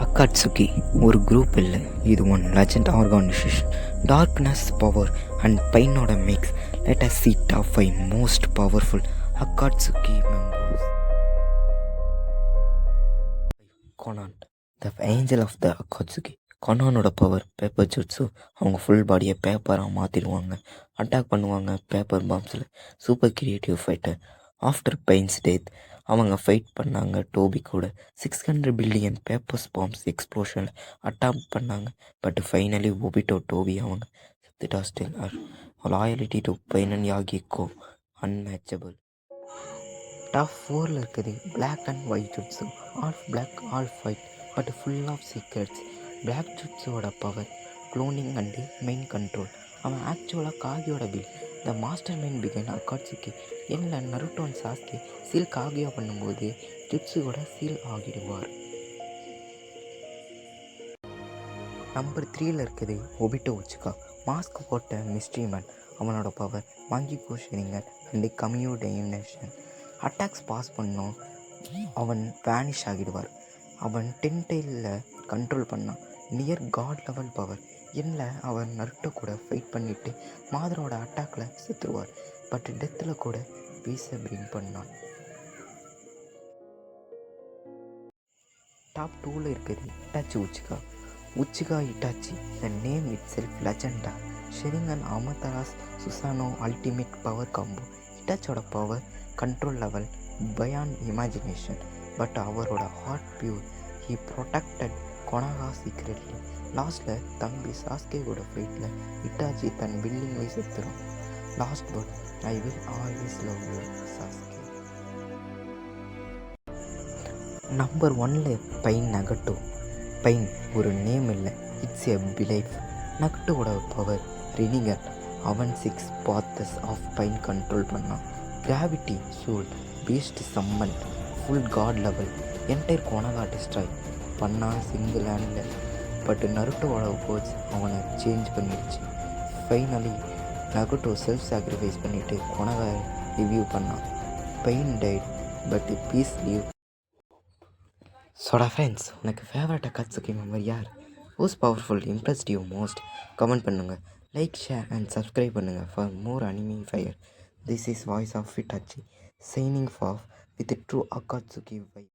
அக்காட்சுகி ஒரு குரூப் இல்லை, இது one legend organisation. Darkness, power and பெயினோட mix. Let us see top 5 most powerful Akatsuki members. Konan, the angel of the Akatsuki. கொனானோட power paper jutsu. அவங்க full பாடியை பேப்பராக மாற்றிடுவாங்க, அட்டாக் பண்ணுவாங்க பேப்பர் பாம்ஸில். Super creative fighter. After Pain's death அவங்க fight பண்ணாங்க டோபி கூட. 600 பில்லியன் பேப்பர்ஸ் பாம்ஸ் எக்ஸ்ப்ளோஷனில் அட்டாக் பண்ணாங்க. பட் ஃபைனலி ஒபிட்டோ டோபி அவங்க செத்துட்டா. Still her loyalty to Pain யாகிக்கோ unmatchable. Top 4ல் இருக்குது black and white jutsu. Half black half white but full of secrets. Black ஜுட்ஸோட power cloning and main control. அவன் ஆக்சுவலாக காகியோட பில். த மாஸ்டர் மைண்ட் பிகன் Akatsuki. என்ன Naruto and Sasuke seal Kaguya பண்ணும்போது ஜுட்ஸுவோட சீல் ஆகிடுவார். நம்பர் 3ல் இருக்குது ஒபிட்டோ உச்சுகா. மாஸ்க் போட்ட மிஸ்ட்ரி மேன். அவனோட power Mangekyo Sharingan and Kamui dimension. Attacks pass பண்ணோம் அவன் வேனிஷ் ஆகிடுவார். அவன் 10 டைலில் கண்ட்ரோல் பண்ணான். Near God level power. என்ன அவன் நருட்டோ கூட ஃபைட் பண்ணிவிட்டு மாதரோட அட்டாக்கில் செத்துருவார். பட் டெத்தில் கூட பீஸை பிரிங் பண்ணான். டாப் 2ல் இருக்குது Itachi Uchiha. Uchiha Itachi, the name itself லெஜண்டா. Sharingan Amaterasu Susanoo ultimate power combo. இட்டாச்சியோட power control level beyond imagination. But அவரோட heart pure. He protected Konoha secretly. லாஸ்ட்டில் தம்பி சாஸ்கே கூட ஃபைட்டில் இட்டாச்சி தன் வில்லிங் வைஸ் செத்துரும். Last but I will always love you Sasuke. Number 1ல் Pain Nagato. Pain ஒரு நேம் இல்லை, இட்ஸ் எ பிலைஃப். நகட்டோட பவர் ரினிகன். அவன் 6 பாத்தஸ் ஆஃப் பைன் கண்ட்ரோல் பண்ணான். Gravity soul. Beast summon. Full god level. Entire Konoha destroy பண்ணான் single handed. But நருட்டோட words அவனை change பண்ணிடுச்சு. ஃபைனலி நகட்டோ செல்ஃப் சாக்ரிஃபைஸ் பண்ணிவிட்டு கொனாகா ரிவ்யூ பண்ணான். Pain died but peace live. Friends, உனக்கு favourite Akatsuki member யார்? Whose power impressed you most? Comment பண்ணுங்கள். Like, share and subscribe பண்ணுங்கள் for more anime fire. This is voice of Itachi signing off with true Akatsuki vibe.